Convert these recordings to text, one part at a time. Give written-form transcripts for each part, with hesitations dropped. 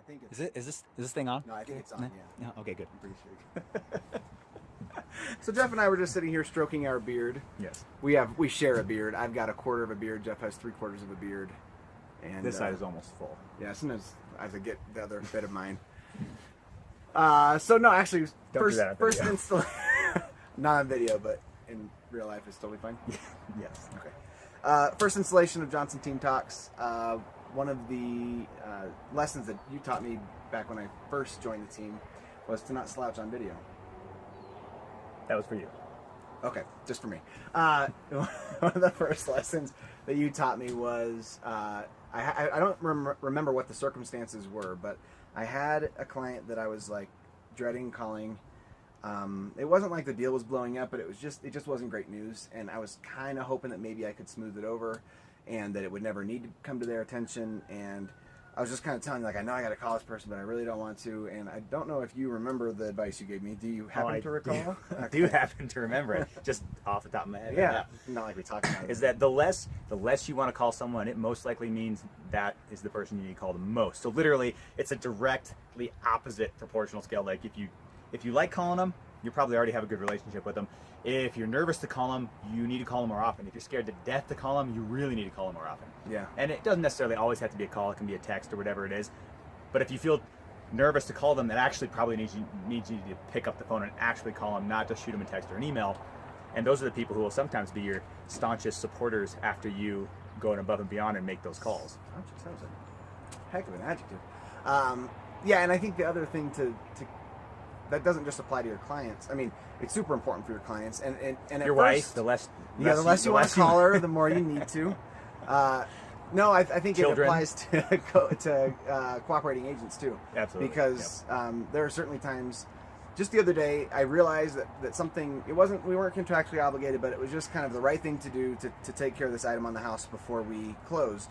think it's... Is this thing on? No, I think it's on, yeah. No? Okay, good. I'm pretty sure. So Jeff and I were just sitting here stroking our beard. Yes. We share a beard. I've got a quarter of a beard. Jeff has 3/4 of a beard. And This side is almost full. yeah, sometimes I have to get the other bit of mine. So no, actually, Don't do that on first video. installation, not on video, but in real life is totally fine. Yes. Okay. First installation of Johnson Team Talks. One of the lessons that you taught me back when I first joined the team was to not slouch on video. That was for you. Okay, just for me. One of the first lessons that you taught me was I don't remember what the circumstances were, but I had a client that I was like dreading calling. It wasn't like the deal was blowing up, but it just wasn't great news, and I was kind of hoping that maybe I could smooth it over, and that it would never need to come to their attention. And I was just kind of telling, like, I know I got to call this person, but I really don't want to. And I don't know if you remember the advice you gave me. Do you happen to recall? I do happen to remember it, just off the top of my head. Yeah, not like we talked about it. Is that the less you want to call someone, it most likely means that is the person you need to call the most. So literally, it's a directly opposite proportional scale. Like if you like calling them, you probably already have a good relationship with them. If you're nervous to call them, you need to call them more often. If you're scared to death to call them, you really need to call them more often. Yeah. And it doesn't necessarily always have to be a call. It can be a text or whatever it is. But if you feel nervous to call them, that actually probably needs you to pick up the phone and actually call them, not just shoot them a text or an email. And those are the people who will sometimes be your staunchest supporters after you go above and beyond and make those calls. Sounds like a heck of an adjective. Yeah, and I think the other thing to that doesn't just apply to your clients. I mean, it's super important for your clients, and at Your first, wife, the less you want to call her, the more you need to. No, I think Children. it applies to cooperating agents too. Absolutely. Because there are certainly times. Just the other day, I realized that something, we weren't contractually obligated, but it was just kind of the right thing to do to take care of this item on the house before we closed.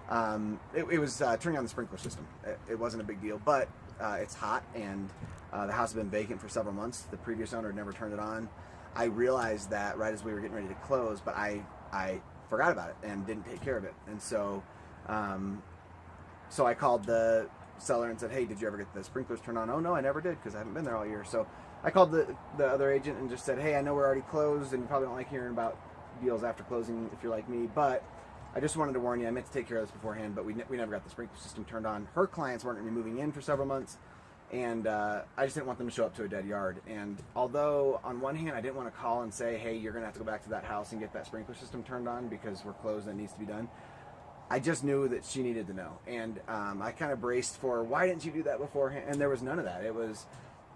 It was turning on the sprinkler system. It wasn't a big deal, but it's hot, and the house had been vacant for several months. The previous owner had never turned it on. I realized that right as we were getting ready to close, but I forgot about it and didn't take care of it. And so I called the seller and said, hey, did you ever get the sprinklers turned on? Oh, no, I never did, because I haven't been there all year. So I called the other agent and just said, hey, I know we're already closed, and you probably don't like hearing about deals after closing if you're like me, but I just wanted to warn you, I meant to take care of this beforehand, but we never got the sprinkler system turned on. Her clients weren't going to be moving in for several months, and I just didn't want them to show up to a dead yard. And although on one hand I didn't want to call and say, hey, you're going to have to go back to that house and get that sprinkler system turned on because we're closed and it needs to be done, I just knew that she needed to know. And I kind of braced for, why didn't you do that beforehand? And there was none of that. It was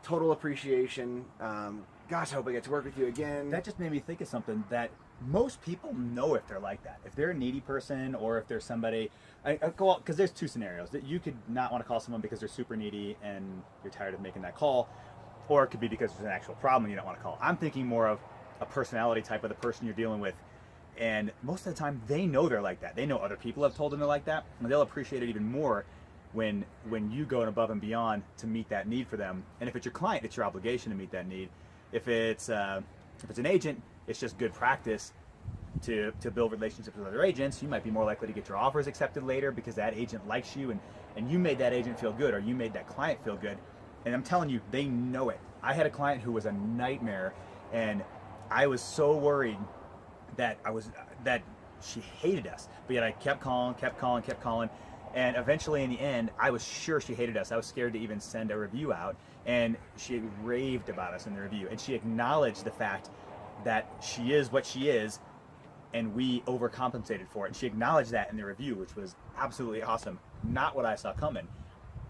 total appreciation. Gosh, I hope I get to work with you again. That just made me think of something that most people know if they're like that. If they're a needy person, or if there's somebody, because there's two scenarios. That you could not want to call someone because they're super needy and you're tired of making that call, or it could be because there's an actual problem you don't want to call. I'm thinking more of a personality type of the person you're dealing with, and most of the time they know they're like that. They know other people have told them they're like that, and they'll appreciate it even more when you go above and beyond to meet that need for them. And if it's your client, it's your obligation to meet that need. If it's an agent, it's just good practice to build relationships with other agents. You might be more likely to get your offers accepted later because that agent likes you, and you made that agent feel good, or you made that client feel good. And I'm telling you, they know it. I had a client who was a nightmare, and I was so worried that she hated us, but yet I kept calling, and eventually in the end, I was sure she hated us. I was scared to even send a review out, and she raved about us in the review, and she acknowledged the fact that she is what she is, and we overcompensated for it. And she acknowledged that in the review, which was absolutely awesome. Not what I saw coming.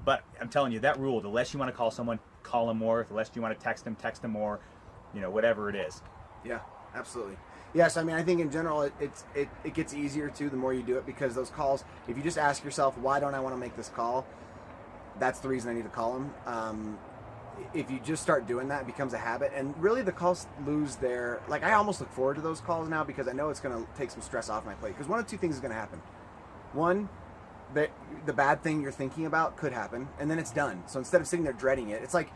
But I'm telling you, that rule, the less you want to call someone, call them more. The less you want to text them more. Whatever it is. Yeah, absolutely. Yes, I mean, I think in general it gets easier too the more you do it, because those calls, if you just ask yourself, why don't I want to make this call? That's the reason I need to call them. If you just start doing that, it becomes a habit, and really the calls lose their, like, I almost look forward to those calls now because I know it's going to take some stress off my plate, because one of two things is going to happen. One, the bad thing you're thinking about could happen, and then it's done. So instead of sitting there dreading it, it's like,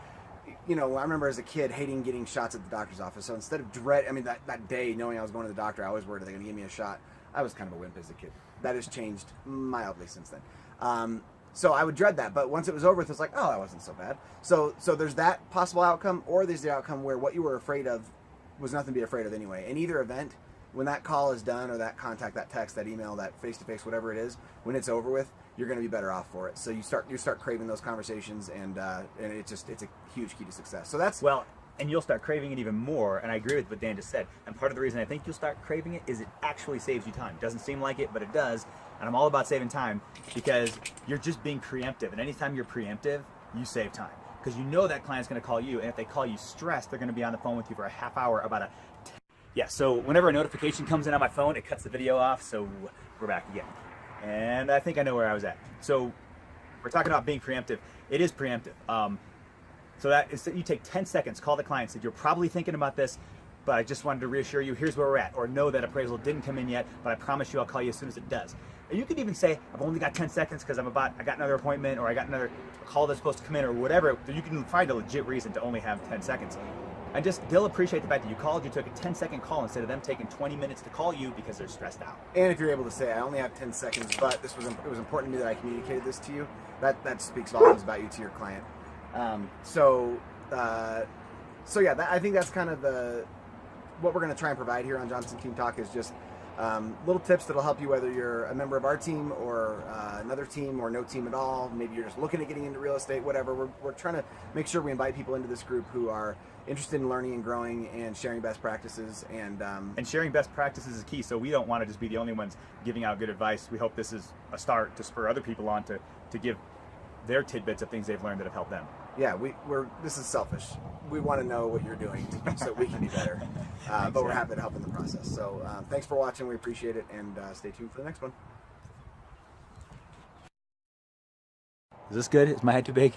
I remember as a kid hating getting shots at the doctor's office. So instead of that day knowing I was going to the doctor, I always worried, are they going to give me a shot? I was kind of a wimp as a kid. That has changed mildly since then. So I would dread that, but once it was over with, it's like, oh, that wasn't so bad. So there's that possible outcome, or there's the outcome where what you were afraid of was nothing to be afraid of anyway. In either event, when that call is done, or that contact, that text, that email, that face-to-face, whatever it is, when it's over with, you're going to be better off for it. So you start craving those conversations, and it's a huge key to success. So that's well. And you'll start craving it even more, and I agree with what Dan just said. And part of the reason I think you'll start craving it is it actually saves you time. It doesn't seem like it, but it does. And I'm all about saving time because you're just being preemptive. And anytime you're preemptive, you save time. Because you know that client's going to call you, and if they call you stressed, they're going to be on the phone with you for a half hour about a... Yeah, so whenever a notification comes in on my phone, it cuts the video off, so we're back again. And I think I know where I was at. So we're talking about being preemptive. It is preemptive. So that is that you take 10 seconds, call the client, say, you're probably thinking about this, but I just wanted to reassure you, here's where we're at. Or know that appraisal didn't come in yet, but I promise you I'll call you as soon as it does. And you could even say, I've only got 10 seconds because I got another appointment, or I got another call that's supposed to come in, or whatever. You can find a legit reason to only have 10 seconds. And they'll appreciate the fact that you called, you took a 10-second call instead of them taking 20 minutes to call you because they're stressed out. And if you're able to say, I only have 10 seconds, but it was important to me that I communicated this to you, that speaks volumes about you to your client. So yeah, I think that's kind of what we're going to try and provide here on Johnson Team Talk is just little tips that'll help you whether you're a member of our team or another team or no team at all. Maybe you're just looking at getting into real estate, whatever. We're trying to make sure we invite people into this group who are interested in learning and growing and sharing best practices. And sharing best practices is key. So we don't want to just be the only ones giving out good advice. We hope this is a start to spur other people on to give their tidbits of things they've learned that have helped them. Yeah, this is selfish. We want to know what you're doing so we can be better. But we're happy to help in the process. So thanks for watching. We appreciate it, and stay tuned for the next one. Is this good? Is my head too big?